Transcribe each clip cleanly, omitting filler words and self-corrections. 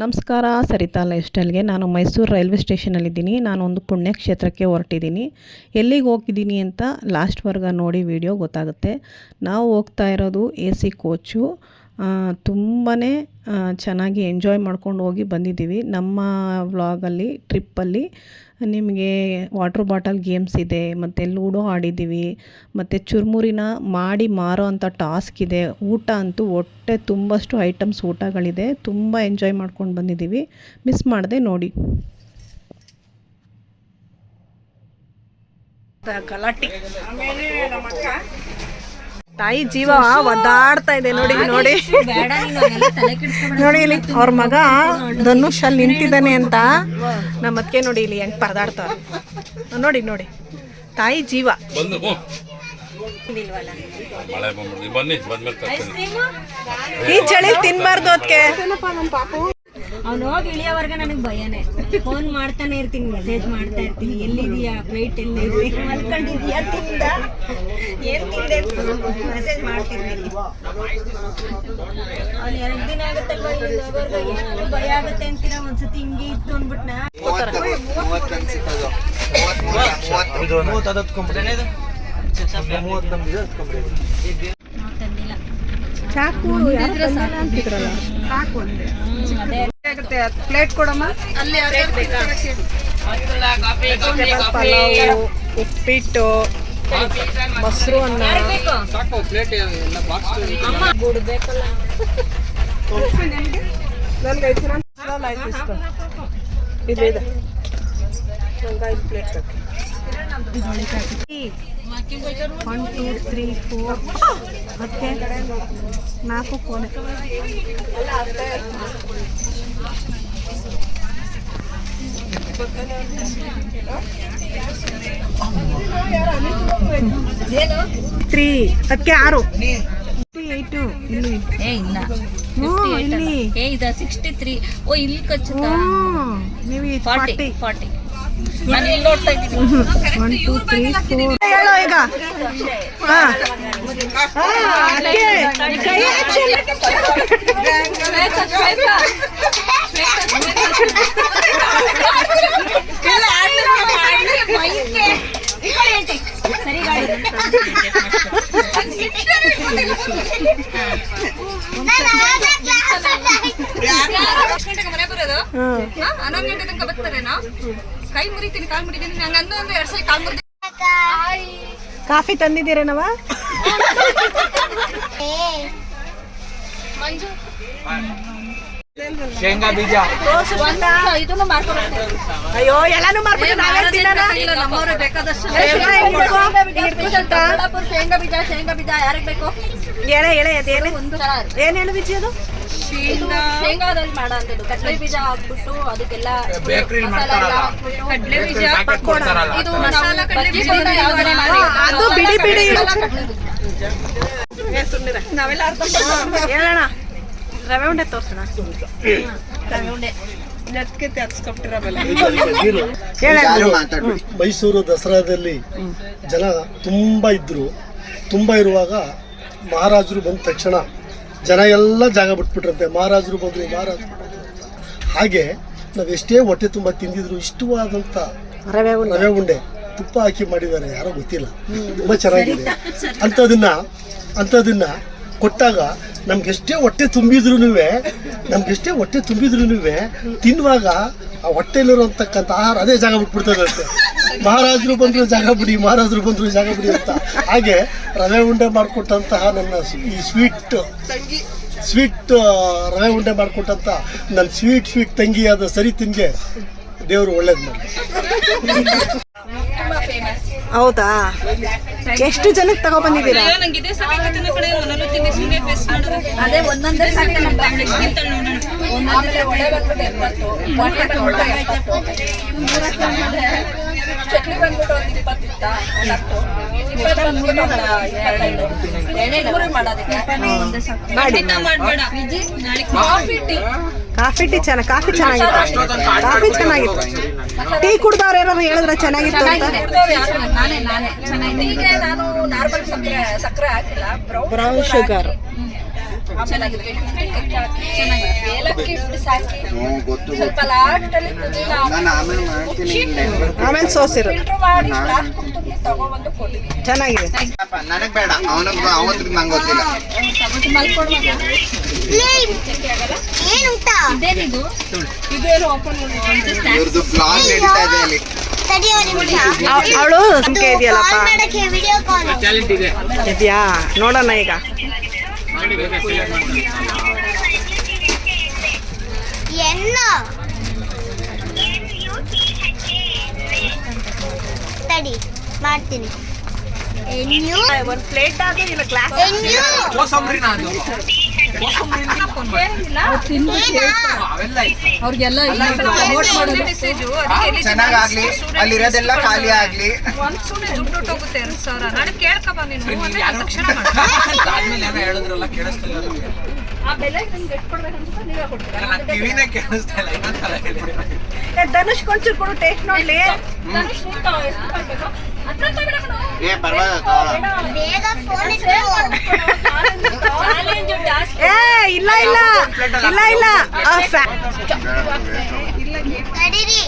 ನಮಸ್ಕಾರ, ಸರಿತಾ ಲೈಫ್ ಸ್ಟೈಲ್ಗೆ. ನಾನು ಮೈಸೂರು ರೈಲ್ವೆ ಸ್ಟೇಷನಲ್ಲಿದ್ದೀನಿ. ನಾನೊಂದು ಪುಣ್ಯಕ್ಷೇತ್ರಕ್ಕೆ ಹೊರಟಿದ್ದೀನಿ. ಎಲ್ಲಿಗೆ ಹೋಗಿದ್ದೀನಿ ಅಂತ ಲಾಸ್ಟ್ವರೆಗೆ ನೋಡಿ ವಿಡಿಯೋ ಗೊತ್ತಾಗುತ್ತೆ. ನಾವು ಹೋಗ್ತಾ ಇರೋದು AC ಕೋಚು. ತುಂಬಾ ಚೆನ್ನಾಗಿ ಎಂಜಾಯ್ ಮಾಡ್ಕೊಂಡು ಹೋಗಿ ಬಂದಿದ್ದೀವಿ. ನಮ್ಮ ವ್ಲಾಗಲ್ಲಿ ಟ್ರಿಪ್ಪಲ್ಲಿ ನಿಮಗೆ ವಾಟ್ರ್ ಬಾಟಲ್ ಗೇಮ್ಸ್ ಇದೆ, ಮತ್ತು ಲೂಡೋ ಆಡಿದ್ದೀವಿ, ಮತ್ತು ಚುರುಮುರಿನ ಮಾಡಿ ಮಾರೋ ಅಂಥ ಟಾಸ್ಕ್ ಇದೆ. ಊಟ ಅಂತೂ ಹೊಟ್ಟೆ ತುಂಬಷ್ಟು ಐಟಮ್ಸ್ ಊಟಗಳಿದೆ. ತುಂಬ ಎಂಜಾಯ್ ಮಾಡ್ಕೊಂಡು ಬಂದಿದ್ದೀವಿ. ಮಿಸ್ ಮಾಡದೆ ನೋಡಿ. ಗಲಾಟೆ ತಾಯಿ ಜೀವ ಒದ್ದಾಡ್ತಾ ಇದೆ. ನೋಡಿ ನೋಡಿ ನೋಡಿ ಇಲ್ಲಿ ಅವ್ರ ಮಗ ಧನುಷ್ ಅಲ್ಲಿ ನಿಂತಿದ್ದಾನೆ ಅಂತ ನಮ್ಮ ಅದಕ್ಕೆ ನೋಡಿ ಇಲ್ಲಿ ಹೆಂಗ್ ಪರದಾಡ್ತಾರ. ನೋಡಿ ನೋಡಿ ತಾಯಿ ಜೀವ. ಈ ಚಳಿ ತಿನ್ಬಾರ್ದು ಅದಕ್ಕೆ. ಅವ್ನು ಹೋಗಿ ಇಳಿಯೋವರೆಗೆ ನನಗೆ ಭಯನೇ. ಫೋನ್ ಮಾಡ್ತಾನೆ ಇರ್ತೀನಿ, ಮೆಸೇಜ್ ಮಾಡ್ತಾ ಇರ್ತೀನಿ, ಎಲ್ಲಿದೀಯಾ, ಫ್ಲೈಟ್ ಎಲ್ಲಿದೆ, ಮಲ್ಕೊಂಡಿದೀಯಾ, ತಿಂದ ಏನ್ ತಿಂದೆ ಮೆಸೇಜ್ ಮಾಡ್ತಿರ್ತೀನಿ. ಅವ್ನು 2 ದಿನ ಆಗುತ್ತೆ ಎಷ್ಟು ಭಯ ಆಗುತ್ತೆ ಅಂತೀರಾ. ಒಂದ್ಸತಿ ಹಿಂಗೆ ಇತ್ತು ಅಂದ್ಬಿಟ್ನ ಚಾಕು ಸಾಕು ಒಂದೇ ಪ್ಲೇಟ್ ಕೊಡಮ್ಮ. ಪಲಾವು, ಉಪ್ಪಿಟ್ಟು, ಮೊಸರು ಅನ್ನ, ಇದು 5 ಪ್ಲೇಟ್. 1 2 3 4 ಮತ್ತೆ 4 ಕೋಣೆ. ತ್ರೀ ಅದಕ್ಕೆ 6 8 ಇಲ್ಲಿ ಇಲ್ಲಿ 63. ಓ ಇಲ್ಲಿ ಕಚ್ಚುತ್ತಾ ನೀವು 40. ನಾನು ಇಲ್ಲಿ ನೋಡ್ತಾ ಇದ್ದೀನಿ. 1 2 3 4 ಹೇಳೋ ಈಗ. ಮನೆ ಬರೋದು 11 ಗಂಟೆ ತನಕ ಬರ್ತಾರೇನೋ. ಕೈ ಮುರಿತೀನಿ, ಕಾಲು ಮುರಿತೀನಿ. ನಂಗೆ ಅಂದು 2 ಸಲ ಕಾಲು ಮುರಿದ. ಕಾಫಿ ತಂದಿದ್ದೀರೇನವ? ಮಂಜು ಶೇಂಗಾ ಬೀಜ ಇದನ್ನು ಮಾಡ್ಕೊಡ್ತೀನಿ. ಅಯ್ಯೋ ಎಲ್ಲಾನು ಮಾಡ್ಬಿಟ್ಟು ನಾವೇ ತಿನ್ನೋಣ. ನಮ್ಮವ್ರೆ ಬೇಕಾದಷ್ಟು ಶೇಂಗಾ ಬೀಜ ಯಾರಿಗೆ ಬೇಕು? ಎಳೆ ಅದೇನೆ ಏನ್ ಹೇಳು ಬೀಜ ಅದು? ಶೇಂಗಾದಲ್ಲಿ ಮಾಡೋ ಅಂತದ್ದು. ಕಡಲೆ ಬೀಜ ಹಾಕ್ಬಿಟ್ಟು ಅದಕ್ಕೆಲ್ಲ ಕಡಲೆ ಬೀಜ ಇದು ಅದು ಬಿಡಿ ಬಿಡಿ ನಾವೆಲ್ಲ ಹೇಳೋಣ. ರವೆ ಉಂಡೆ ತೋರ್ಸೋಣ. ರವೆ ಉಂಡೆ ಮೈಸೂರು ದಸರಾದಲ್ಲಿ ಜನ ತುಂಬ ಇರುವಾಗ ಮಹಾರಾಜರು ಬಂದ ತಕ್ಷಣ ಜನ ಎಲ್ಲ ಜಾಗ ಬಿಟ್ಬಿಟ್ರಂತೆ. ಮಹಾರಾಜರು ಬಂದರು. ಹಾಗೆ ನಾವು ಎಷ್ಟೇ ಹೊಟ್ಟೆ ತುಂಬ ತಿಂದಿದ್ರು ಇಷ್ಟವಾದಂಥ ರವೆ ಉಂಡೆ ತುಪ್ಪ ಹಾಕಿ ಮಾಡಿದ್ದಾರೆ, ಯಾರೋ ಗೊತ್ತಿಲ್ಲ, ತುಂಬ ಚೆನ್ನಾಗಿದೆ. ಅಂಥದನ್ನ ಕೊಟ್ಟಾಗ ನಮ್ಗೆಷ್ಟೇ ಹೊಟ್ಟೆ ತುಂಬಿದ್ರು ತಿನ್ನುವಾಗ ಆ ಹೊಟ್ಟೆಲಿರುವಂತಕ್ಕಂಥ ಆಹಾರ ಅದೇ ಜಾಗ ಬಿಟ್ಬಿಡ್ತದಂತೆ. ಮಹಾರಾಜರು ಬಂದರು ಜಾಗ ಬಿಡಿ ಅಂತ. ಹಾಗೆ ರವೆ ಉಂಡೆ ಮಾಡಿಕೊಟ್ಟಂತಹ ನನ್ನ ಈ ಸ್ವೀಟ್ ರವೆ ಉಂಡೆ ಮಾಡಿಕೊಟ್ಟಂಥ ನನ್ನ ಸ್ವೀಟ್ ತಂಗಿಯಾದ ಸರಿತಿನ್ಗೆ ದೇವರು ಒಳ್ಳೇದು ಮಾಡಿ. ಹೌದಾ? ಎಷ್ಟು ಜನಕ್ಕೆ ತಗೊಬಂದಿದ್ದೀರಾ? ಅದೇ ಒಂದೊಂದೇ ಚಟ್ನಿ ಬಂದ್ಬಿಟ್ಟು ಒಂದು 20 ಇತ್ತ, 10 ಕಾಫಿ ಟೀ ಚೆನ್ನಾಗಿತ್ತು. ಟೀ ಕುಡ್ದವ್ರು ಏನಾದ್ರು ಹೇಳಿದ್ರೆ ಚೆನ್ನಾಗಿತ್ತು ಅಂತ. ನಾನು ನಾರ್ಮಲ್ ಸಕ್ಕರೆ ಹಾಕಿಲ್ಲ, ಬ್ರೌನ್ ಶುಗರ್. ಏಲಕ್ಕಿ ಸಾಕಿ ಗೊತ್ತು ಸ್ವಲ್ಪ ಲಾಸ್ಟಲ್ಲಿ ಪುದೀನ ನಾನು ಆಮೇಲೆ ಮಾಡ್ತೀನಿ ಆಮೇಲೆ ಸೋಸಿರು ಫಿಲ್ಟರ್ ಮಾಡಿ ಲಾಸ್ಟ್ ಕುಟ್ಟಿ ತಗೊಬಂದು ಕೊಟ್ಟಿದ್ದೀನಿ. ಚೆನ್ನಾಗಿದೆ. ನನಗ್ ಬೇಡ ಅವನಿಗೆ ಅವತ್ತಿಗೆ ನಂಗೆ ಗೊತ್ತಿಲ್ಲ. ಇವ್ರದ್ದು ಬ್ಲಾಗ್ ನಡೀತಾ ಇದೆ ಅಲ್ಲಿ. ಅವಳು ಸಂಖ್ಯೆ ಇದೆಯಲ್ಲಪ್ಪ ಇದೆಯಾ ನೋಡೋಣ ಈಗ. ತಡಿ ಮಾಡ್ತೀನಿ. ಒಂದು ಪ್ಲೇಟ್ ಆದ್ರೂ ಇಲ್ಲ ಗ್ಲಾಸ್ ಚೆನ್ನಾಗಾಗ್ಲಿ ಅಲ್ಲಿರೋದೆಲ್ಲ ಖಾಲಿ ಆಗ್ಲಿ. ಧನುಷ್ ಕೊಂಚೂರು ಕೊಡು ಟೇಸ್ಟ್ ನೋಡ್ಲಿ. ಏ ಪರವಾಗಿಲ್ಲ ಬೇಗ ಫೋನ್ ಏ ಇಲ್ಲ ಇಲ್ಲ ಇಲ್ಲ ಇಲ್ಲ ತಡೀರಿ.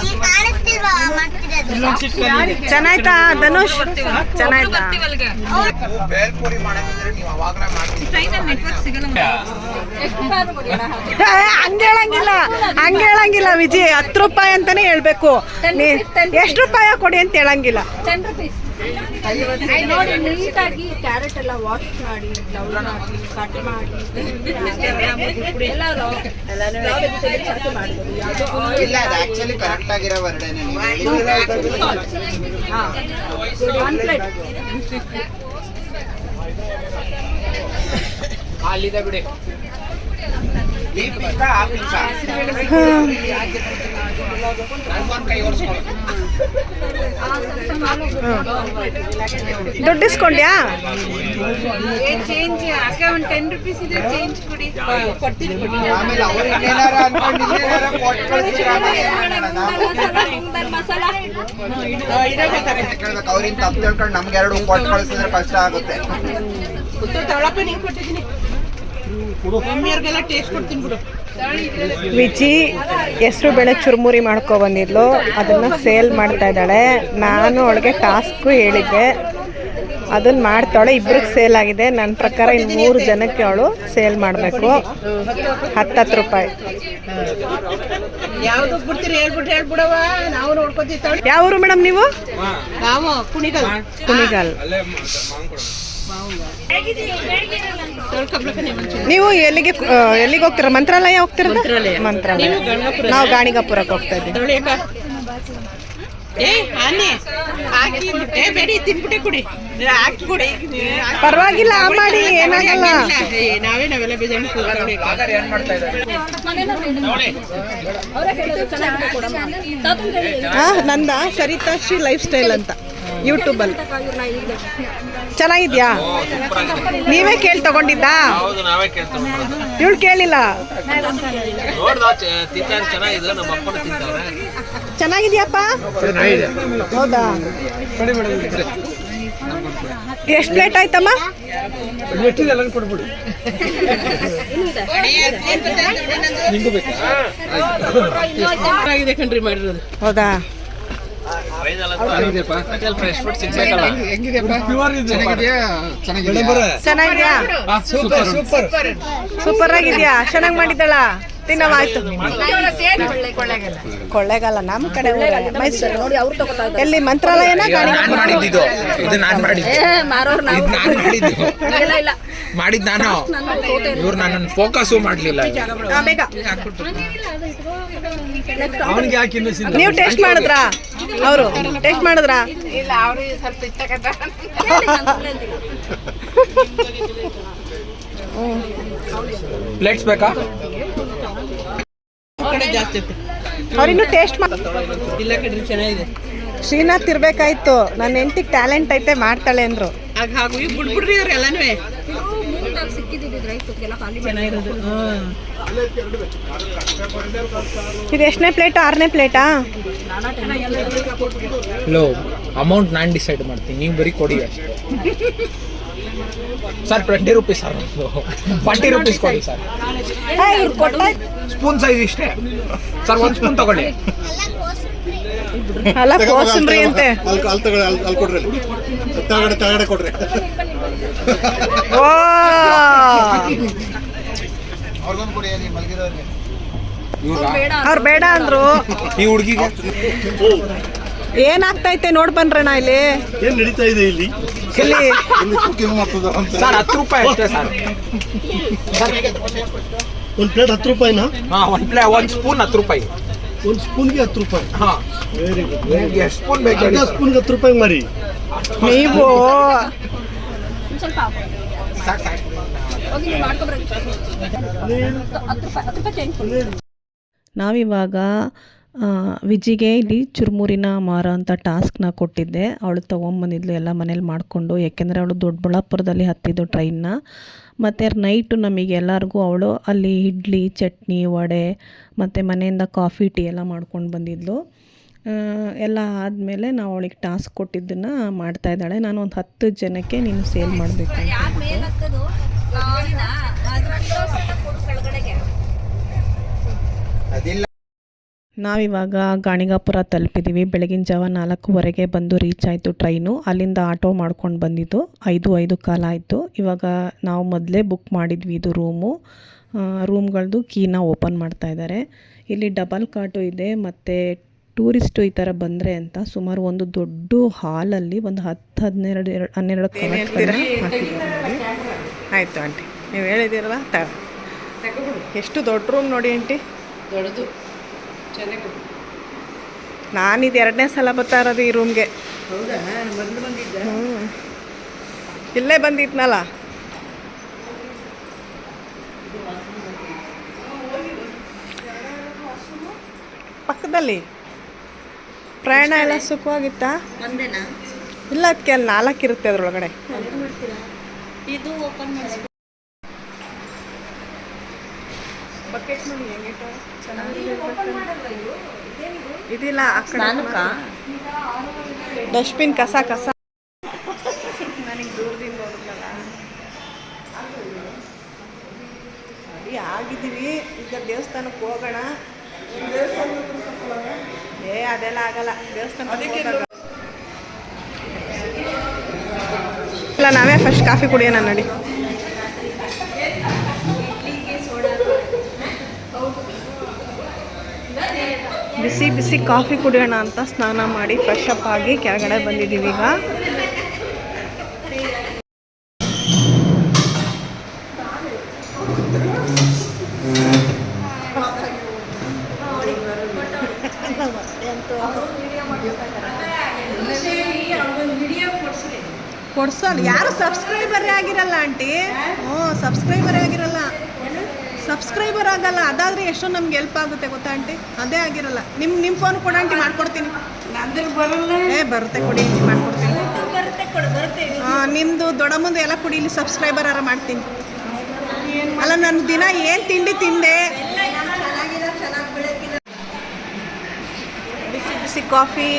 ನೀವ್ ಕಾಣಿಸ್ತಿಲ್ವಾ ಮಾಡ್ತಿರೋದು? ಚೆನ್ನಾಯ್ತಾ ಧನುಷ್? ಚೆನ್ನಾಯ್ತಾ? ಬೇಲ್ಪುರಿ ಮಾಡೋದಂದ್ರೆ ನೀವು ಅವಾಗಲೇ ಮಾಡ್ತೀವಿ. ಹಂಗೆ ಹೇಳಂಗಿಲ್ಲ ವಿಜಿ. 10 ರೂಪಾಯಿ ಅಂತಾನೆ ಹೇಳ್ಬೇಕು. ಎಷ್ಟು ರೂಪಾಯಿ ಕೊಡಿ ಅಂತ ಹೇಳಂಗಿಲ್ಲ. 10 rupees. ನೋಡಿ ನೀಟಾಗಿ ಕ್ಯಾರೆಟ್ ಎಲ್ಲ ವಾಶ್ ಮಾಡಿ ಬ್ಲೌಸ್ ಮಾಡಿ ಕಟ್ ಮಾಡಿ ಎಲ್ಲ ಇಲ್ಲ ಅದು ಆಕ್ಚುಲಿ ಕರೆಕ್ಟ್ ಆಗಿರೋ ವರ್ಡೇನೆ. ಅಲ್ಲಿದೆ ಬಿಡಿ. ದುಡ್ಡು ಇಸ್ಕೊಂಡ್ಯಾ? ಚೇಂಜ್ ಅಕ್ಕ ಒಂದು 10 rupees ಇದೆ, ಚೇಂಜ್ ಕೊಡಿ. ಕೊಡ್ತೀನಿ. ಆಮೇಲೆ ಅವ್ರು ಏನಾರ ಅನ್ಕೊಂಡಿದ್ರೆ ಕೊಟ್ಟು ಕಳಿಸಿದ್ರೆ ಮಸಾಲ ಕೇಳ್ಬೇಕು. ಅವ್ರಿಂದ ತಪ್ಪು ತಿಳ್ಕೊಂಡು ನಮ್ಗೆ 2 ಕೊಟ್ಟು ಕಳಿಸಿದ್ರೆ ಕಷ್ಟ ಆಗುತ್ತೆ. ವಿಜಿ ಹೆಸರು ಬೇಳೆ ಚುರುಮುರಿ ಮಾಡ್ಕೊ ಬಂದಿದ್ಲು, ಅದನ್ನ ಸೇಲ್ ಮಾಡ್ತಾ ಇದ್ದಾಳೆ. ನಾನು ಅವಳಿಗೆ ಟಾಸ್ಕು ಹೇಳಿದ್ದೆ, ಅದನ್ನ ಮಾಡ್ತಾಳೆ. ಇಬ್ರಿಗೆ ಸೇಲ್ ಆಗಿದೆ. ನನ್ನ ಪ್ರಕಾರ ಇನ್ನು 3 ಜನಕ್ಕೆ ಅವಳು ಸೇಲ್ ಮಾಡಬೇಕು. 10 ರೂಪಾಯಿ. ಯಾವ ಊರು ಮೇಡಮ್ ನೀವು? ಕುಣಿಗಲ್. ನೀವು ಎಲ್ಲಿಗೆ ಹೋಗ್ತೀರಾ? ಮಂತ್ರಾಲಯ ಹೋಗ್ತೀರಾ? ಮಂತ್ರಾಲಯ. ನಾವು ಗಾಣಿಗಾಪುರಕ್ಕೆ ಹೋಗ್ತಾ ಇದ್ದೀವಿ. ಪರವಾಗಿಲ್ಲ ಮಾಡಿ, ಏನಾಗಲ್ಲ. ನಂದ ಸರಿತಾಶ್ರೀ ಲೈಫ್ ಸ್ಟೈಲ್ ಅಂತ ಯೂಟ್ಯೂಬಲ್ಲಿ. ಚೆನ್ನಾಗಿದ್ಯಾ? ನೀವೇ ಕೇಳಿ ತಗೊಂಡಿದ್ದಾ? ಇವಳು ಕೇಳಿಲ್ಲ. ಚೆನ್ನಾಗಿದ್ಯಪ್ಪ? ಹೌದಾ? ಎಷ್ಟು ಪ್ಲೇಟ್ ಆಯ್ತಮ್ಮ? ಹೌದಾ? ಚೆನ್ನಾಗಿದ್ಯಾ? ಸೂಪರ್ ಆಗಿದ್ಯಾ? ಚೆನ್ನಾಗಿ ಮಾಡಿದ್ದಾಳ? ತಿನ್ನವಾಯ್ತು. ಕೊಳ್ಳೇಗಾಲ ನಮ್ಮ ಕಡೆ ಮೈಸೂರು. ನೋಡಿ ಅವ್ರು ತಗೋತಾರೆ. ಎಲ್ಲಿ ಮಂತ್ರಾಲಯನ ಮಾಡಿದ್ ನಾನು. ಇವ್ರು ನನ್ನ ಫೋಕಸ್ ಮಾಡ್ಲಿಲ್ಲ. ಬೇಗ ನೀವು ಟೇಸ್ಟ್ ಮಾಡಿದ್ರಾ? ಅವರು ಟೇಸ್ಟ್ ಮಾಡಿದ್ರಾ? ಪ್ಲೇಟ್ಸ್ ಬೇಕಾ? ಅವ್ರಿನ್ನೂ ಟೇಸ್ಟ್ ಚೆನ್ನಾಗಿದೆ. ಶ್ರೀನಾಥ್ ಇರ್ಬೇಕಾಯ್ತು. ನನ್ನ ಹೆಂಡತಿಗೆ ಟ್ಯಾಲೆಂಟ್ ಐತೆ, ಮಾಡ್ತಾಳೆ ಅಂದ್ರು. ಇದು ಎಷ್ಟನೇ ಪ್ಲೇಟ್? 6ನೇ ಪ್ಲೇಟಾ? ಲೋ ಅಮೌಂಟ್ ನಾನು ಡಿಸೈಡ್ ಮಾಡ್ತೀನಿ, ನೀವು ಬರೀ ಕೊಡಿ ಅಷ್ಟೇ. ಸರ್ 20 ರೂಪೀಸ್ ಸರ್ 40 ರೂಪೀಸ್ ಕೊಡಿ ಸರ್ ಇವ್ರು ಕೊಟ್ಟ ಸ್ಪೂನ್ ಸೈಜ್ ಇಷ್ಟೇ ಸರ್ 1 ಸ್ಪೂನ್ ತಗೊಳ್ಳಿ ಅಲ್ಲ ಕೋಸಂಬರಿ ಅಂತೆ. ಅಲ್ಲಿ ತಗೊಳ್ಳಿ, ಅಲ್ಲಿ ಕೊಡ್ರಿ, ತೆಳಗಡೆ ಕೊಡ್ರಿ. ಓ ಅವ್ರಿಗೊಂದು ಕೊಡಿ ಅಲ್ಲಿ ಮಲಗಿರೋರಿಗೆ. ಅವ್ರು ಬೇಡ ಅಂದ್ರು. ಈ ಹುಡುಗಿಗೆ ಏನಾಗ್ತೈತೆ ನೋಡ್ ಬನ್ರಣ್ಣ ಇಲ್ಲಿ. ಏನ್ ನಡೀತಾ ಇದೆ ಇಲ್ಲಿ? ಇಲ್ಲಿ ಕುಕಿಂಗ್ ಮಾಡ್ತದ ಅಂತ. ಸರ್ 10 ರೂಪಾಯಿ ಅಷ್ಟೇ ಸರ್. ಒಂದು ಪ್ಲೇಟ್ 10 ರೂಪಾಯಿನಾ? ಹಾಂ ಒಂದು ಸ್ಪೂನ್ 10 ರೂಪಾಯಿ. ಒಂದು ಸ್ಪೂನ್ಗೆ 10 ರೂಪಾಯಿ. ಹಾಂ ವೆರಿ ಗುಡ್. ಎಷ್ಟು ಸ್ಪೂನ್ ಬೇಕು ಅರ್ಧ ಸ್ಪೂನ್ಗೆ 10 ರೂಪಾಯಿ ಮರಿ. ನೀವು ಸಾಕು ಸಾಕು. ನಾವಿವಾಗ ವಿಜಿಗೆ ಇಲ್ಲಿ ಚುರುಮುರಿನ ಮಾರೋ ಅಂತ ಟಾಸ್ಕ್ನ ಕೊಟ್ಟಿದ್ದೆ. ಅವಳು ತೊಗೊಂಬಂದಿದ್ಲು ಎಲ್ಲ ಮನೇಲಿ ಮಾಡಿಕೊಂಡು, ಯಾಕೆಂದರೆ ಅವಳು ದೊಡ್ಡಬಳ್ಳಾಪುರದಲ್ಲಿ ಹತ್ತಿದ್ದು ಟ್ರೈನ್ನ. ಮತ್ತು ನೈಟು ನಮಗೆ ಎಲ್ಲರಿಗೂ ಅವಳು ಅಲ್ಲಿ ಇಡ್ಲಿ, ಚಟ್ನಿ, ವಡೆ ಮತ್ತು ಮನೆಯಿಂದ ಕಾಫಿ, ಟೀ ಎಲ್ಲ ಮಾಡ್ಕೊಂಡು ಬಂದಿದ್ಲು. ಎಲ್ಲ ಆದಮೇಲೆ ನಾವು ಅವಳಿಗೆ ಟಾಸ್ಕ್ ಕೊಟ್ಟಿದ್ದನ್ನು ಮಾಡ್ತಾಯಿದ್ದಾಳೆ. ನಾನು ಒಂದು 10 ಜನಕ್ಕೆ ನೀನು ಸೇಲ್ ಮಾಡಬೇಕು ಅಂತ. ಅದಿಲ್ಲ ನಾವಿವಾಗ ಗಾಣಿಗಾಪುರ ತಲುಪಿದ್ದೀವಿ. ಬೆಳಗಿನ ಜಾವ 4:15 ಬಂದು ರೀಚ್ ಆಯಿತು ಟ್ರೈನು. ಅಲ್ಲಿಂದ ಆಟೋ ಮಾಡ್ಕೊಂಡು ಬಂದಿದ್ದು 5 ಕಾಲ ಆಯಿತು. ಇವಾಗ ನಾವು ಮೊದಲೇ ಬುಕ್ ಮಾಡಿದ್ವಿ ಇದು ರೂಮ್ಗಳದ್ದು ಕೀನ ಓಪನ್ ಮಾಡ್ತಾಯಿದ್ದಾರೆ. ಇಲ್ಲಿ ಡಬಲ್ ಕಾಟು ಇದೆ ಮತ್ತು ಟೂರಿಸ್ಟು ಈ ಥರ ಬಂದರೆ ಅಂತ ಸುಮಾರು ಒಂದು ದೊಡ್ಡ ಹಾಲಲ್ಲಿ ಒಂದು 10-12 ಕವರ್ಗಳನ್ನ ಹಾಕಿದ್ದಾರೆ. ಆಯಿತು ಆಂಟಿ, ನೀವು ಹೇಳಿದ್ದೀರಲ್ಲ ಎಷ್ಟು ದೊಡ್ಡ ರೂಮ್ ನೋಡಿ ಆಂಟಿ. ದೊಡ್ಡದು ಚೆನ್ನಾಗಿ. ನಾನಿದು 2ನೇ ಸಲ ಬರ್ತಾ ಇರೋದು ಈ ರೂಮ್ಗೆ. ಹೌದಾ? ಮೊದಲು ಬಂದಿದ್ದ? ಇಲ್ಲೇ ಬಂದಿದ್ನಲ್ಲ. ಪಕ್ಕದಲ್ಲಿ ಪ್ರಯಾಣ ಎಲ್ಲ ಸುಖವಾಗಿತ್ತಾ? ಒಂದೇನಾ? ಇಲ್ಲ, ಅದಕ್ಕೆ ಅಲ್ಲಿ 4 ಇರುತ್ತೆ ಅದರೊಳಗಡೆ. ಇದು ಓಪನ್ ಮಾಡಿ ಬಕೆಟ್ ನೋಡಿ ಹೆಂಗೆ ಚೆನ್ನಾಗಿದೆ. ಇದಿಲ್ಲ ಡಸ್ಟ್ಬಿನ್ ಕಸ ನನಗೆ ದೂರದಿಂದ ನೋಡಿದ್ನಲ್ಲ. ಅಲ್ಲಿ ಆಗಿದ್ದೀವಿ. ಈಗ ದೇವಸ್ಥಾನಕ್ಕೆ ಹೋಗೋಣ. ಅದೆಲ್ಲ ಆಗಲ್ಲ. ದೇವಸ್ಥಾನಕ್ಕೆ ಇಲ್ಲ, ನಾವೇ ಫಸ್ಟ್ ಕಾಫಿ ಕುಡಿಯೋಣ ನೋಡಿ. ಬಿಸಿ ಬಿಸಿ ಕಾಫಿ ಕುಡಿಯೋಣ ಅಂತ ಸ್ನಾನ ಮಾಡಿ ಫ್ರೆಶ್ ಅಪ್ ಆಗಿ ಕೆಳಗಡೆ ಬಂದಿದ್ದೀವಿ ಈಗ. ಕೊಡ್ಸೋಲ್ಲ, ಯಾರು ಸಬ್ಸ್ಕ್ರೈಬರೇ ಆಗಿರಲ್ಲ ಆಂಟಿ. ಸಬ್ಸ್ಕ್ರೈಬರೇ ಆಗಿರಲ್ಲ. ಸಬ್ಸ್ಕ್ರೈಬರ್ ಆಗಲ್ಲ. ಅದಾದರೆ ಎಷ್ಟೋ ನಮ್ಗೆ ಹೆಲ್ಪ್ ಆಗುತ್ತೆ ಗೊತ್ತಾ ಆಂಟಿ. ಅದೇ ಆಗಿರಲ್ಲ. ನಿಮ್ಮ ಫೋನ್ ಕೊಡ ಆಂಟಿ, ಮಾಡ್ಕೊಡ್ತೀನಿ. ಬರುತ್ತೆ ಕೊಡಿ ಆಂಟಿ, ಮಾಡ್ಕೊಡ್ತೀನಿ. ನಿಮ್ಮದು ದೊಡ್ಡಮ್ಮಂದು ಎಲ್ಲ ಕುಡಿ, ಇಲ್ಲಿ ಸಬ್ಸ್ಕ್ರೈಬರ್ ಯಾರ ಮಾಡ್ತೀನಿ. ಅಲ್ಲ, ನಾನು ದಿನ ಏನು ತಿಂಡಿ ತಿಂದೆ. ಬಿಸಿ ಬಿಸಿ ಕಾಫಿ.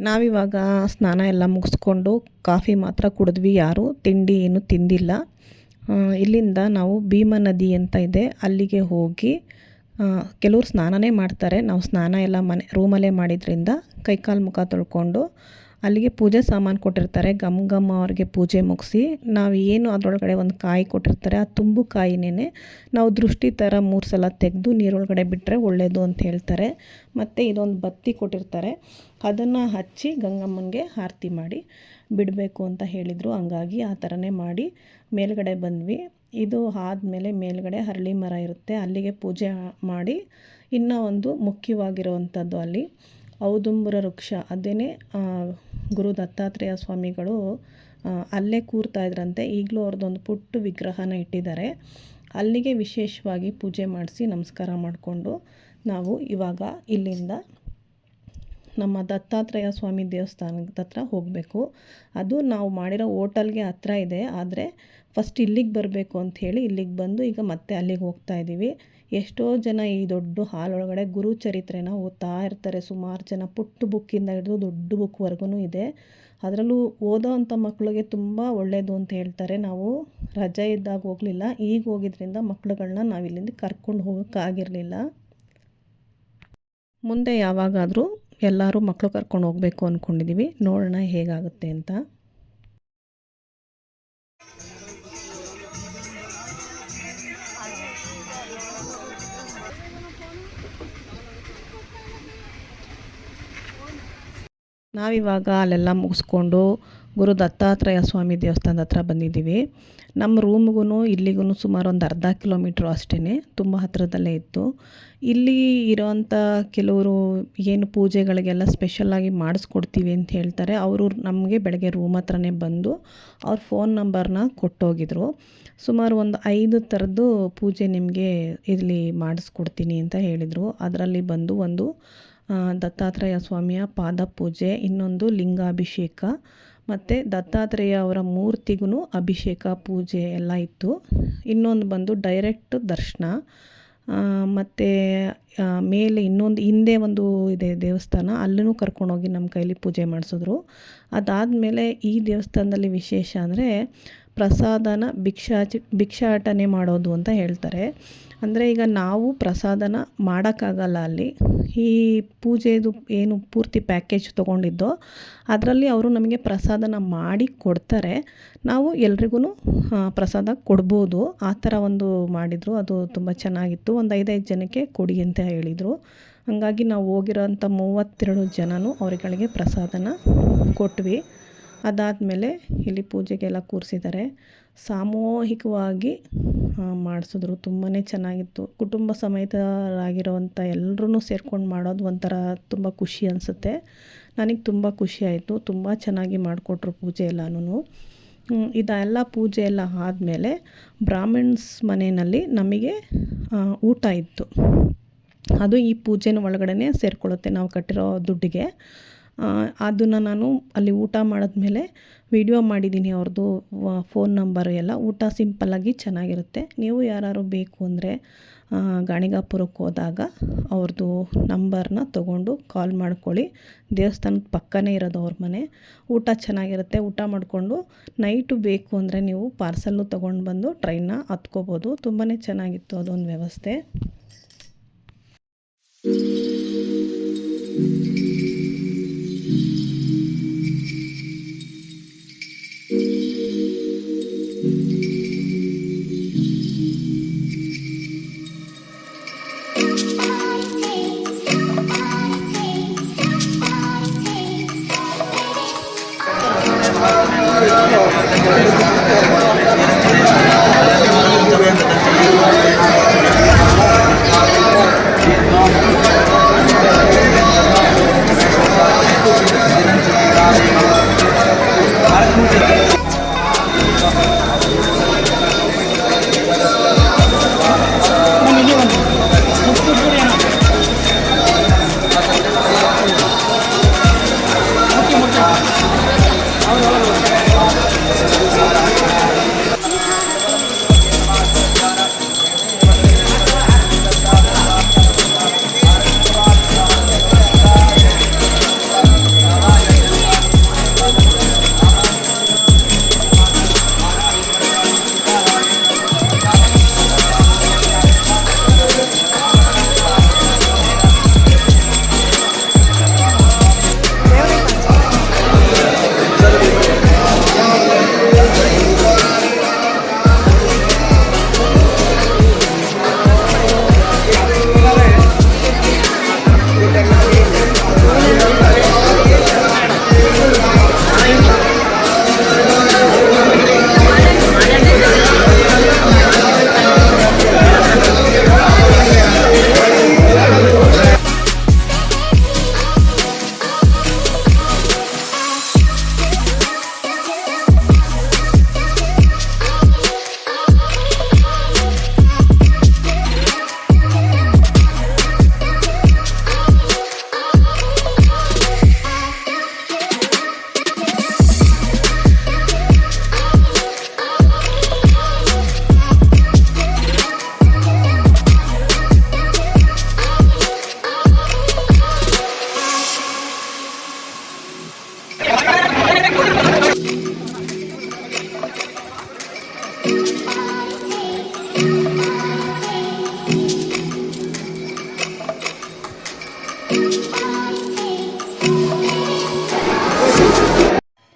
ನಾವಿವಾಗ ಸ್ನಾನ ಎಲ್ಲ ಮುಗಿಸ್ಕೊಂಡು ಕಾಫಿ ಮಾತ್ರ ಕುಡಿದ್ವಿ. ಯಾರು ತಿಂಡಿ ಏನು ತಿಂದಿಲ್ಲ. ಇಲ್ಲಿಂದ ನಾವು ಭೀಮಾ ನದಿ ಅಂತ ಇದೆ, ಅಲ್ಲಿಗೆ ಹೋಗಿ ಕೆಲವ್ರು ಸ್ನಾನನೇ ಮಾಡ್ತಾರೆ. ನಾವು ಸ್ನಾನ ಎಲ್ಲ ರೂಮಲ್ಲೇ ಮಾಡಿದ್ರಿಂದ ಕೈಕಾಲು ಮುಖ ತೊಳ್ಕೊಂಡು ಅಲ್ಲಿಗೆ ಪೂಜೆ ಸಾಮಾನು ಕೊಟ್ಟಿರ್ತಾರೆ. ಘಮ್ ಅವ್ರಿಗೆ ಪೂಜೆ ಮುಗಿಸಿ ನಾವು ಏನು ಅದರೊಳಗಡೆ ಒಂದು ಕಾಯಿ ಕೊಟ್ಟಿರ್ತಾರೆ, ಆ ತುಂಬು ಕಾಯಿನೇ ನಾವು ದೃಷ್ಟಿ ಥರ 3 ಸಲ ತೆಗೆದು ನೀರೊಳಗಡೆ ಬಿಟ್ಟರೆ ಒಳ್ಳೆಯದು ಅಂತ ಹೇಳ್ತಾರೆ. ಮತ್ತು ಇದೊಂದು ಬತ್ತಿ ಕೊಟ್ಟಿರ್ತಾರೆ, ಅದನ್ನು ಹಚ್ಚಿ ಗಂಗಮ್ಮನಿಗೆ ಆರತಿ ಮಾಡಿ ಬಿಡಬೇಕು ಅಂತ ಹೇಳಿದರು. ಹಂಗಾಗಿ ಆ ಥರನೇ ಮಾಡಿ ಮೇಲ್ಗಡೆ ಬಂದ್ವಿ. ಇದು ಆದಮೇಲೆ ಮೇಲ್ಗಡೆ ಅರಳಿ ಮರ ಇರುತ್ತೆ, ಅಲ್ಲಿಗೆ ಪೂಜೆ ಮಾಡಿ ಇನ್ನೂ ಒಂದು ಮುಖ್ಯವಾಗಿರುವಂಥದ್ದು ಅಲ್ಲಿ ಔದುಂಬರ ವೃಕ್ಷ, ಅದೇನೇ ಗುರು ದತ್ತಾತ್ರೇಯ ಸ್ವಾಮಿಗಳು ಅಲ್ಲೇ ಕೂರ್ತಾ ಇದ್ರಂತೆ. ಈಗಲೂ ಅವ್ರದ್ದೊಂದು ಪುಟ್ಟ ವಿಗ್ರಹನ ಇಟ್ಟಿದ್ದಾರೆ. ಅಲ್ಲಿಗೆ ವಿಶೇಷವಾಗಿ ಪೂಜೆ ಮಾಡಿಸಿ ನಮಸ್ಕಾರ ಮಾಡಿಕೊಂಡು ನಾವು ಇವಾಗ ಇಲ್ಲಿಂದ ನಮ್ಮ ದತ್ತಾತ್ರೇಯ ಸ್ವಾಮಿ ದೇವಸ್ಥಾನದ ಹತ್ರ ಹೋಗಬೇಕು. ಅದು ನಾವು ಮಾಡಿರೋ ಹೋಟೆಲ್ಗೆ ಹತ್ರ ಇದೆ, ಆದರೆ ಫಸ್ಟ್ ಇಲ್ಲಿಗೆ ಬರಬೇಕು ಅಂಥೇಳಿ ಇಲ್ಲಿಗೆ ಬಂದು ಈಗ ಮತ್ತೆ ಅಲ್ಲಿಗೆ ಹೋಗ್ತಾ ಇದ್ದೀವಿ. ಎಷ್ಟೋ ಜನ ಈ ದೊಡ್ಡ ಹಾಲ್ ಒಳಗಡೆ ಗುರುಚರಿತ್ರೆನ ಓದ್ತಾ ಇರ್ತಾರೆ. ಸುಮಾರು ಜನ ಪುಟ್ಟ ಬುಕ್ಕಿಂದ ಹಿಡಿದು ದೊಡ್ಡ ಬುಕ್ವರೆಗೂ ಇದೆ. ಅದರಲ್ಲೂ ಓದೋ ಅಂಥ ಮಕ್ಕಳಿಗೆ ತುಂಬ ಒಳ್ಳೆಯದು ಅಂತ ಹೇಳ್ತಾರೆ. ನಾವು ರಜೆ ಇದ್ದಾಗ ಹೋಗಲಿಲ್ಲ, ಈಗ ಹೋಗಿದ್ರಿಂದ ಮಕ್ಕಳುಗಳನ್ನ ನಾವು ಇಲ್ಲಿಂದ ಕರ್ಕೊಂಡು ಹೋಗೋಕ್ಕಾಗಿರಲಿಲ್ಲ. ಮುಂದೆ ಯಾವಾಗಾದರೂ ಎಲ್ಲರೂ ಮಕ್ಕಳು ಕರ್ಕೊಂಡು ಹೋಗಬೇಕು ಅಂದ್ಕೊಂಡಿದ್ದೀವಿ. ನೋಡೋಣ ಹೇಗಾಗುತ್ತೆ ಅಂತ. ನಾವಿವಾಗ ಅಲ್ಲೆಲ್ಲ ಮುಗಿಸ್ಕೊಂಡು ಗುರು ದತ್ತಾತ್ರೇಯ ಸ್ವಾಮಿ ದೇವಸ್ಥಾನದ ಹತ್ರ ಬಂದಿದ್ದೀವಿ. ನಮ್ಮ ರೂಮ್ಗೂ ಇಲ್ಲಿಗೂ ಸುಮಾರು ಒಂದು ಅರ್ಧ ಕಿಲೋಮೀಟ್ರು ಅಷ್ಟೇ, ತುಂಬ ಹತ್ತಿರದಲ್ಲೇ ಇತ್ತು. ಇಲ್ಲಿ ಇರೋವಂಥ ಕೆಲವರು ಏನು ಪೂಜೆಗಳಿಗೆಲ್ಲ ಸ್ಪೆಷಲಾಗಿ ಮಾಡಿಸ್ಕೊಡ್ತೀವಿ ಅಂತ ಹೇಳ್ತಾರೆ. ಅವರು ನಮಗೆ ಬೆಳಗ್ಗೆ ರೂಮ್ ಹತ್ರನೇ ಬಂದು ಅವ್ರ ಫೋನ್ ನಂಬರ್ನ ಕೊಟ್ಟೋಗಿದ್ರು. ಸುಮಾರು ಒಂದು 5 ಥರದ್ದು ಪೂಜೆ ನಿಮಗೆ ಇಲ್ಲಿ ಮಾಡಿಸ್ಕೊಡ್ತೀನಿ ಅಂತ ಹೇಳಿದರು. ಅದರಲ್ಲಿ ಬಂದು ಒಂದು ದತ್ತಾತ್ರೇಯ ಸ್ವಾಮಿಯ ಪಾದ ಪೂಜೆ, ಇನ್ನೊಂದು ಲಿಂಗಾಭಿಷೇಕ ಮತ್ತು ದತ್ತಾತ್ರೇಯ ಅವರ ಮೂರ್ತಿಗೂ ಅಭಿಷೇಕ ಪೂಜೆ ಎಲ್ಲ ಇತ್ತು. ಇನ್ನೊಂದು ಬಂದು ಡೈರೆಕ್ಟ್ ದರ್ಶನ, ಮತ್ತು ಮೇಲೆ ಇನ್ನೊಂದು ಹಿಂದೆ ಒಂದು ಇದೆ ದೇವಸ್ಥಾನ, ಅಲ್ಲೂ ಕರ್ಕೊಂಡೋಗಿ ನಮ್ಮ ಕೈಲಿ ಪೂಜೆ ಮಾಡಿಸಿದ್ರು. ಅದಾದಮೇಲೆ ಈ ದೇವಸ್ಥಾನದಲ್ಲಿ ವಿಶೇಷ ಅಂದರೆ ಪ್ರಸಾದನ ಭಿಕ್ಷಾಟನೆ ಮಾಡೋದು ಅಂತ ಹೇಳ್ತಾರೆ. ಅಂದರೆ ಈಗ ನಾವು ಪ್ರಸಾದನ ಮಾಡೋಕ್ಕಾಗಲ್ಲ ಅಲ್ಲಿ. ಈ ಪೂಜೆದು ಏನು ಪೂರ್ತಿ ಪ್ಯಾಕೇಜ್ ತೊಗೊಂಡಿದ್ದೋ ಅದರಲ್ಲಿ ಅವರು ನಮಗೆ ಪ್ರಸಾದನ ಮಾಡಿ ಕೊಡ್ತಾರೆ. ನಾವು ಎಲ್ರಿಗೂ ಪ್ರಸಾದ ಕೊಡ್ಬೋದು, ಆ ಥರ ಒಂದು ಮಾಡಿದರು. ಅದು ತುಂಬ ಚೆನ್ನಾಗಿತ್ತು. ಒಂದು 5 ಜನಕ್ಕೆ ಕೊಡಿ ಅಂತ ಹೇಳಿದರು. ಹಾಗಾಗಿ ನಾವು ಹೋಗಿರೋಂಥ 32 ಜನನೂ ಅವರುಗಳಿಗೆ ಪ್ರಸಾದನ ಕೊಟ್ವಿ. ಅದಾದಮೇಲೆ ಇಲ್ಲಿ ಪೂಜೆಗೆಲ್ಲ ಕೂರಿಸಿದ್ದಾರೆ. ಸಾಮೂಹಿಕವಾಗಿ ಮಾಡಿಸಿದ್ರು. ತುಂಬಾ ಚೆನ್ನಾಗಿತ್ತು. ಕುಟುಂಬ ಸಮೇತರಾಗಿರೋವಂಥ ಎಲ್ಲರೂ ಸೇರ್ಕೊಂಡು ಮಾಡೋದು ಒಂಥರ ತುಂಬ ಖುಷಿ ಅನಿಸುತ್ತೆ. ನನಗೆ ತುಂಬ ಖುಷಿ ಆಯಿತು. ತುಂಬ ಚೆನ್ನಾಗಿ ಮಾಡಿಕೊಟ್ರು ಪೂಜೆ ಎಲ್ಲನೂ. ಇದೆಲ್ಲ ಪೂಜೆ ಎಲ್ಲ ಆದಮೇಲೆ ಬ್ರಾಹ್ಮಿಣ್ಸ್ ಮನೆಯಲ್ಲಿ ನಮಗೆ ಊಟ ಇತ್ತು. ಅದು ಈ ಪೂಜೆನ ಒಳಗಡೆ ಸೇರಿಕೊಳ್ಳುತ್ತೆ ನಾವು ಕಟ್ಟಿರೋ ದುಡ್ಡಿಗೆ. ಅದನ್ನು ನಾನು ಅಲ್ಲಿ ಊಟ ಮಾಡಿದ್ಮೇಲೆ ವಿಡಿಯೋ ಮಾಡಿದ್ದೀನಿ ಅವ್ರದ್ದು ಫೋನ್ ನಂಬರು ಎಲ್ಲ. ಊಟ ಸಿಂಪಲ್ಲಾಗಿ ಚೆನ್ನಾಗಿರುತ್ತೆ. ನೀವು ಯಾರು ಬೇಕು ಅಂದರೆ ಗಾಣಿಗಾಪುರಕ್ಕೆ ಹೋದಾಗ ಅವ್ರದ್ದು ನಂಬರ್ನ ತೊಗೊಂಡು ಕಾಲ್ ಮಾಡ್ಕೊಳ್ಳಿ. ದೇವಸ್ಥಾನದ ಪಕ್ಕನೇ ಇರೋದು ಅವ್ರ ಮನೆ. ಊಟ ಚೆನ್ನಾಗಿರುತ್ತೆ. ಊಟ ಮಾಡಿಕೊಂಡು ನೈಟು ಬೇಕು ಅಂದರೆ ನೀವು ಪಾರ್ಸಲ್ಲು ತೊಗೊಂಡು ಬಂದು ಟ್ರೈನ್ನ ಹತ್ಕೋಬೋದು. ತುಂಬಾ ಚೆನ್ನಾಗಿತ್ತು ಅದೊಂದು ವ್ಯವಸ್ಥೆ.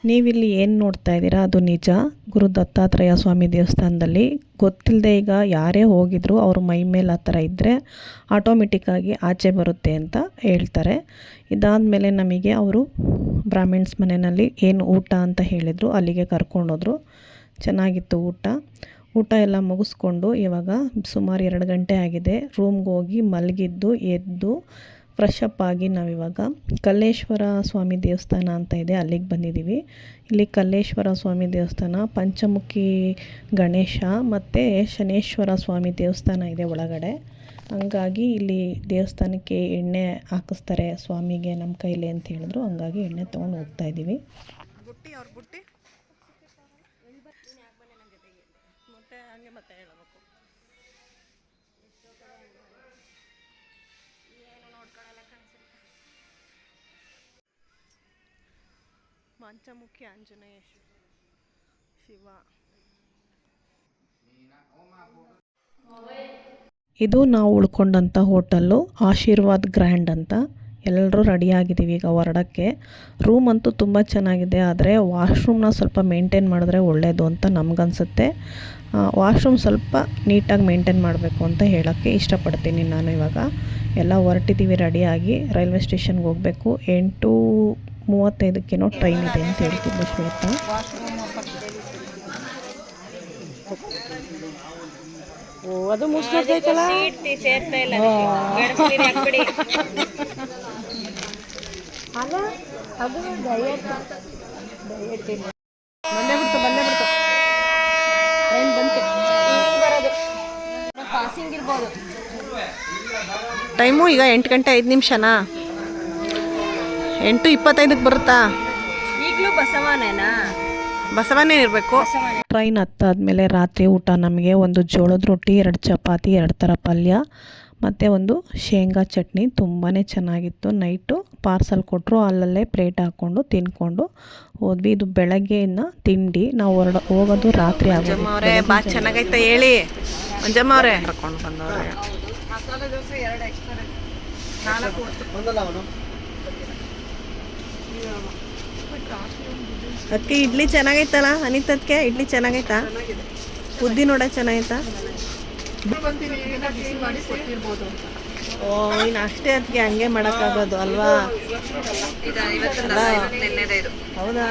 ನೀವಿಲ್ಲಿ ಏನು ನೋಡ್ತಾ ಇದ್ದೀರಾ ಅದು ನಿಜ. ಗುರು ದತ್ತಾತ್ರೇಯ ಸ್ವಾಮಿ ದೇವಸ್ಥಾನದಲ್ಲಿ ಗೊತ್ತಿಲ್ಲದೆ ಈಗ ಯಾರೇ ಹೋಗಿದ್ರು ಅವ್ರ ಮೈ ಮೇಲೆ ಆ ಥರ ಇದ್ದರೆ ಆಟೋಮೆಟಿಕ್ಕಾಗಿ ಆಚೆ ಬರುತ್ತೆ ಅಂತ ಹೇಳ್ತಾರೆ. ಇದಾದಮೇಲೆ ನಮಗೆ ಅವರು ಬ್ರಾಹ್ಮಿಣ್ಸ್ ಮನೆಯಲ್ಲಿ ಏನು ಊಟ ಅಂತ ಹೇಳಿದರು, ಅಲ್ಲಿಗೆ ಕರ್ಕೊಂಡೋದ್ರು. ಚೆನ್ನಾಗಿತ್ತು ಊಟ ಎಲ್ಲ ಮುಗಿಸ್ಕೊಂಡು ಇವಾಗ ಸುಮಾರು 2 ಗಂಟೆ ಆಗಿದೆ. ರೂಮ್ಗೆ ಹೋಗಿ ಮಲಗಿದ್ದು ಎದ್ದು ಫ್ರೆಶಪ್ ಆಗಿ ನಾವಿವಾಗ ಕಲ್ಲೇಶ್ವರ ಸ್ವಾಮಿ ದೇವಸ್ಥಾನ ಅಂತ ಇದೆ, ಅಲ್ಲಿಗೆ ಬಂದಿದ್ದೀವಿ. ಇಲ್ಲಿ ಕಲ್ಲೇಶ್ವರ ಸ್ವಾಮಿ ದೇವಸ್ಥಾನ, ಪಂಚಮುಖಿ ಗಣೇಶ ಮತ್ತು ಶನೇಶ್ವರ ಸ್ವಾಮಿ ದೇವಸ್ಥಾನ ಇದೆ ಒಳಗಡೆ. ಹಂಗಾಗಿ ಇಲ್ಲಿ ದೇವಸ್ಥಾನಕ್ಕೆ ಎಣ್ಣೆ ಹಾಕಿಸ್ತಾರೆ ಸ್ವಾಮಿಗೆ ನಮ್ಮ ಕೈಲಿ ಅಂತ ಹೇಳಿದ್ರು. ಹಂಗಾಗಿ ಎಣ್ಣೆ ತೊಗೊಂಡು ಹೋಗ್ತಾ ಇದ್ದೀವಿ. ಪಂಚಮುಖಿ ಆಂಜನೇಯ ಶಿವ. ಇದು ನಾವು ಉಳ್ಕೊಂಡಂಥ ಹೋಟೆಲ್ಲು ಆಶೀರ್ವಾದ್ ಗ್ರ್ಯಾಂಡ್ ಅಂತ. ಎಲ್ಲರೂ ರೆಡಿಯಾಗಿದ್ದೀವಿ ಈಗ ಹೊರಡೋಕ್ಕೆ. ರೂಮ್ ಅಂತೂ ತುಂಬ ಚೆನ್ನಾಗಿದೆ, ಆದರೆ ವಾಶ್ರೂಮ್ನ ಸ್ವಲ್ಪ ಮೇಂಟೈನ್ ಮಾಡಿದ್ರೆ ಒಳ್ಳೆಯದು ಅಂತ ನಮಗನ್ಸುತ್ತೆ. ವಾಶ್ರೂಮ್ ಸ್ವಲ್ಪ ನೀಟಾಗಿ ಮೇಂಟೈನ್ ಮಾಡಬೇಕು ಅಂತ ಹೇಳೋಕ್ಕೆ ಇಷ್ಟಪಡ್ತೀನಿ ನಾನು. ಇವಾಗ ಎಲ್ಲ ಹೊರಟಿದ್ದೀವಿ ರೆಡಿಯಾಗಿ, ರೈಲ್ವೆ ಸ್ಟೇಷನ್ಗೆ ಹೋಗಬೇಕು. 8:35 ಟ್ರೈನ್ ಇದೆ ಅಂತ ಹೇಳ್ತಿದ್ದು ಶ್ವೇತಾ. ಅದು ಮುಸ್ಲಿತ್ತಲ್ಲ ಸೇರ್ತಾ ಇಲ್ಲ ಅಲ್ಲ, ಅದು ಡಯಟ್ ಬಂದೇ ಬಿಡ್ತು ಟ್ರೈನ್ ಬಂತು. ಬರೋದು ಪಾಸಿಂಗ್ ಇರ್ಬೋದು. ಟೈಮು ಈಗ 8 ಗಂಟೆ 5 ನಿಮಿಷನಾ? 8:25 ಬರುತ್ತಾ? ಈಗಲೂ ಬಸವನೇ ಇರಬೇಕು. ಟ್ರೈನ್ ಹತ್ತಾದ್ಮೇಲೆ ರಾತ್ರಿ ಊಟ ನಮಗೆ ಒಂದು ಜೋಳದ ರೊಟ್ಟಿ, 2 ಚಪಾತಿ, 2 ಥರ ಪಲ್ಯ ಮತ್ತು ಒಂದು ಶೇಂಗಾ ಚಟ್ನಿ ತುಂಬಾ ಚೆನ್ನಾಗಿತ್ತು. ನೈಟು ಪಾರ್ಸಲ್ ಕೊಟ್ಟರು, ಅಲ್ಲಲ್ಲೇ ಪ್ಲೇಟ್ ಹಾಕ್ಕೊಂಡು ತಿನ್ಕೊಂಡು ಹೋದ್ವಿ. ಇದು ಬೆಳಗ್ಗೆಯಿಂದ ತಿಂಡಿ. ನಾವು ಹೋಗೋದು ರಾತ್ರಿ ಆಗೋದು. ಭಾಳ ಚೆನ್ನಾಗೈತೆ ಹೇಳಿ ಮಂಜಮ್ಮ ಅವರೇ. ಕರ್ಕೊಂಡು ಬಂದವ್ರೆ. ಅದಕ್ಕೆ ಇಡ್ಲಿ ಚೆನ್ನಾಗೈತಲ್ಲ ಅನಿತದ್ಕೆ? ಇಡ್ಲಿ ಚೆನ್ನಾಗೈತಾ? ಉದ್ದಿ ನೋಡ ಚೆನ್ನಾಗೈತಾ? ಓ, ಇನ್ನು ಅಷ್ಟೇ ಅದಕ್ಕೆ ಹಂಗೆ ಮಾಡೋಕ್ಕಾಗೋದು ಅಲ್ವಾ? ಹೌದಾ?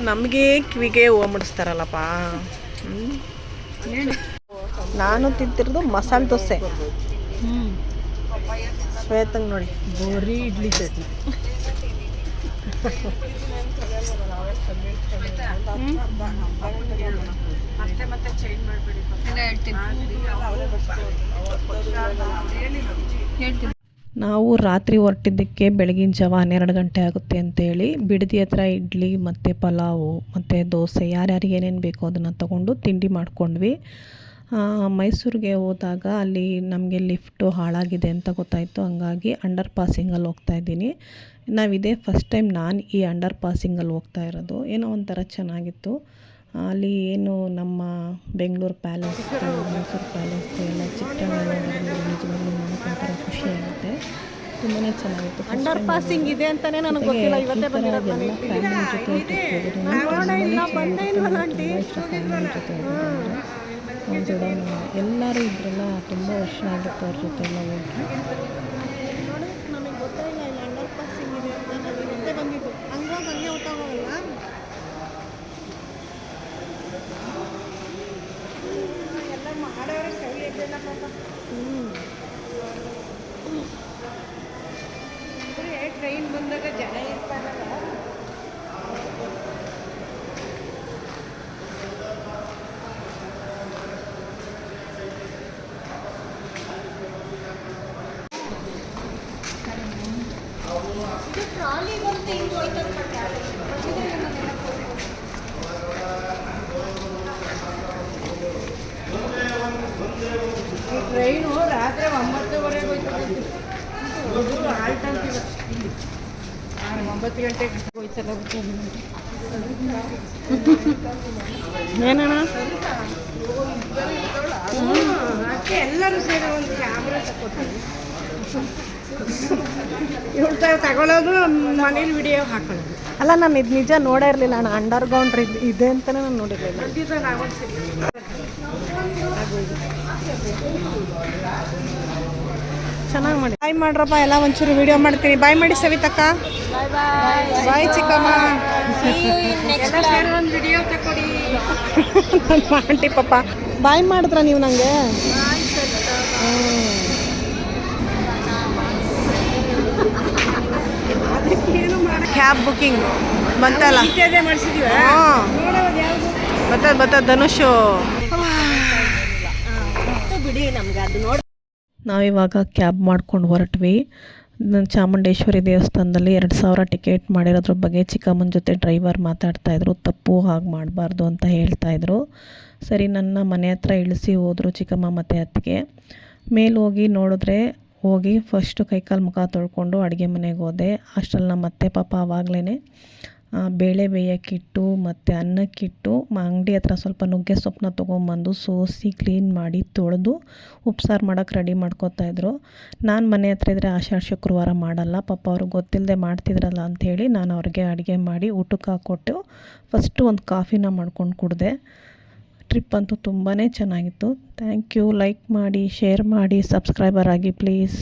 ನಮಗೆ ಕಿವಿಗೆ ಹೂವು ಮುಡಿಸ್ತಾರಲ್ಲಪ್ಪ. ನಾನು ತಿಂತಿರೋದು ಮಸಾಲೆ ದೋಸೆ. ಶ್ವೇತಂಗೆ ನೋಡಿ ಗೋರಿ ಇಡ್ಲಿ ಚಟ್ನಿ. ನಾವು ರಾತ್ರಿ ಹೊರಟಿದ್ದಕ್ಕೆ ಬೆಳಗಿನ ಜಾವ 12 ಗಂಟೆ ಆಗುತ್ತೆ ಅಂತೇಳಿ ಬಿಡದಿ ಹತ್ರ ಇಡ್ಲಿ ಮತ್ತು ಪಲಾವು ಮತ್ತು ದೋಸೆ ಯಾರ್ಯಾರಿಗೆ ಏನೇನು ಬೇಕೋ ಅದನ್ನು ತೊಗೊಂಡು ತಿಂಡಿ ಮಾಡ್ಕೊಂಡ್ವಿ. ಮೈಸೂರಿಗೆ ಹೋದಾಗ ಅಲ್ಲಿ ನಮಗೆ ಲಿಫ್ಟು ಹಾಳಾಗಿದೆ ಅಂತ ಗೊತ್ತಾಯಿತು. ಹಂಗಾಗಿ ಅಂಡರ್ ಪಾಸಿಂಗಲ್ಲಿ ಹೋಗ್ತಾಯಿದ್ದೀನಿ. ನಾವಿದೇ ಫಸ್ಟ್ ಟೈಮ್ ನಾನು ಈ ಅಂಡರ್ ಪಾಸಿಂಗಲ್ಲಿ ಹೋಗ್ತಾ ಇರೋದು. ಏನೋ ಒಂಥರ ಚೆನ್ನಾಗಿತ್ತು. ಅಲ್ಲಿ ಏನು ನಮ್ಮ ಬೆಂಗಳೂರು ಪ್ಯಾಲೇಸ್, ಮೈಸೂರು ಪ್ಯಾಲೇಸ್ ಎಲ್ಲ ಚಿತ್ರಗಳನ್ನು ನಿಜವಾಗ್ಲೂ ನೋಡೋಕ್ಕೊಂಥರ ಖುಷಿಯಾಗುತ್ತೆ. ತುಂಬಾ ಚೆನ್ನಾಗಿತ್ತು. ಅಂಡರ್ ಪಾಸಿಂಗ್ ಇದೆ ಅಂತಲೇ ನನಗೆ ಗೊತ್ತಿಲ್ಲ, ಇವತ್ತೇ ಬಂದಿರೋದು. ಫ್ಯಾಮಿಲಿ ಜೊತೆ ಎಲ್ಲರೂ ಇದ್ರಲ್ಲ, ತುಂಬ ವರ್ಷ ಆಗಿತ್ತು ಅವ್ರ ಜೊತೆ ಎಲ್ಲ ಹೋಗಿ. ನಮಗೆ ಗೊತ್ತಾಗಿಲ್ಲ ಇಲ್ಲ ಅಂಡರ್ ಪಾಸಿಂಗ್ ಇದೆ ಅಂತ. ನಾವು ಇವತ್ತೇ ಬಂದಿದ್ದು. ಹಂಗೆ ಹೊಟ್ಟೋಗಲ್ಲ. ಎಲ್ಲ ಮಾಡೋರೆ ಸರಿ ಇದ್ದಲ್ಲ ಪಾಪ. ಟ್ರೈನ್ ಬಂದಾಗ ಜನ ಇರ್ತಾರಲ್ಲ. ಟ್ರೈನು ರಾತ್ರಿ 9:30 ಹೋಯ್ತದೆ. ಆಲ್ಟ್ ಅಂತಿದೆ. 9 ಗಂಟೆಗೆ ಹೋಯ್ತಲ್ಲ. ಏನಣ್ಣ ಅದಕ್ಕೆ ಎಲ್ಲರೂ ಸೇರಿ ಒಂದು ಕ್ಯಾಮ್ರಾ ತಗೊಳ್ತೀವಿ. ಇವಳು ತಗೊಳ್ಳೋದು ಮನೇಲಿ ವಿಡಿಯೋ ಹಾಕೊಳ್ಳೋದು. ಅಲ್ಲ ನಾನು ಇದು ನಿಜ ನೋಡೇ ಇರಲಿಲ್ಲ ಅಣ್ಣ, ಅಂಡರ್ಗ್ರೌಂಡ್ ಇದೆ ಅಂತಲೇ ನಾನು ನೋಡಿರಲಿಲ್ಲ. ಚೆನ್ನಾಗಿ ಮಾಡಿ. ಬಾಯ್ ಮಾಡ್ರಪ್ಪ, ಎಲ್ಲ ಒಂಚೂರು ವಿಡಿಯೋ ಮಾಡ್ತೀನಿ. ಬಾಯ್ ಮಾಡಿ ಸವಿತಕ್ಕ. ಬಾಯ್ ಚಿಕ್ಕಮ್ಮ. ಒಂದು ವಿಡಿಯೋ ತಗೊಡಿ. ಆಂಟಿ ಪಾಪ ಬಾಯ್ ಮಾಡಿದ್ರ ನೀವು ನನಗೆ? ಕ್ಯಾಬ್ ಬುಕ್ಕಿಂಗ್ ಬಂತಲ್ಲ? ಮಾಡಿಸಿದೀವ ಬತ್ತ ಧನುಷು. ಬಿಡಿ ನಮ್ಗೆ ಅದು ನೋಡಿ. ನಾವಿವಾಗ ಕ್ಯಾಬ್ ಮಾಡ್ಕೊಂಡು ಹೊರಟ್ವಿ. ಚಾಮುಂಡೇಶ್ವರಿ ದೇವಸ್ಥಾನದಲ್ಲಿ 2000 ಟಿಕೆಟ್ ಮಾಡಿರೋದ್ರ ಬಗ್ಗೆ ಚಿಕ್ಕಮ್ಮನ ಜೊತೆ ಡ್ರೈವರ್ ಮಾತಾಡ್ತಾಯಿದ್ರು. ತಪ್ಪು ಹಾಗೆ ಮಾಡಬಾರ್ದು ಅಂತ ಹೇಳ್ತಾಯಿದ್ರು. ಸರಿ, ನನ್ನ ಮನೆ ಹತ್ರ ಇಳಿಸಿ ಹೋದರು ಚಿಕ್ಕಮ್ಮ ಮತ್ತು ಅತ್ತಿಗೆ. ಮೇಲೆ ಹೋಗಿ ನೋಡಿದ್ರೆ ಫಸ್ಟು ಕೈಕಾಲು ಮುಖ ತೊಳ್ಕೊಂಡು ಅಡುಗೆ ಮನೆಗೆ ಹೋದೆ. ಅಷ್ಟರಲ್ಲಿ ನಮ್ಮ ಅತ್ತೆ ಪಾಪ ಆವಾಗಲೇ ಬೇಳೆ ಬೇಯೋಕ್ಕಿಟ್ಟು ಮತ್ತು ಅನ್ನಕ್ಕಿಟ್ಟು ಅಂಗಡಿ ಹತ್ರ ಸ್ವಲ್ಪ ನುಗ್ಗೆ ಸೊಪ್ಪನ್ನ ತೊಗೊಂಬಂದು ಸೋಸಿ ಕ್ಲೀನ್ ಮಾಡಿ ತೊಳೆದು ಉಪ್ಸಾರು ಮಾಡೋಕ್ಕೆ ರೆಡಿ ಮಾಡ್ಕೊತಾಯಿದ್ರು. ನಾನು ಮನೆ ಹತ್ರ ಇದ್ದರೆ ಆಷಾಢ ಶುಕ್ರವಾರ ಮಾಡಲ್ಲ, ಪಾಪ ಅವ್ರಿಗೆ ಗೊತ್ತಿಲ್ಲದೆ ಮಾಡ್ತಿದ್ರಲ್ಲ ಅಂಥೇಳಿ ನಾನು ಅವ್ರಿಗೆ ಅಡುಗೆ ಮಾಡಿ ಊಟಕ್ಕೆ ಹಾಕ್ಕೊಟ್ಟು ಫಸ್ಟು ಒಂದು ಕಾಫಿನ ಮಾಡ್ಕೊಂಡು ಕುಡಿದೆ. ಟ್ರಿಪ್ ಅಂತೂ ತುಂಬಾ ಚೆನ್ನಾಗಿತ್ತು. Thank you. ಲೈಕ್ ಮಾಡಿ, ಶೇರ್ ಮಾಡಿ, ಸಬ್ಸ್ಕ್ರೈಬರ್ ಆಗಿ ಪ್ಲೀಸ್.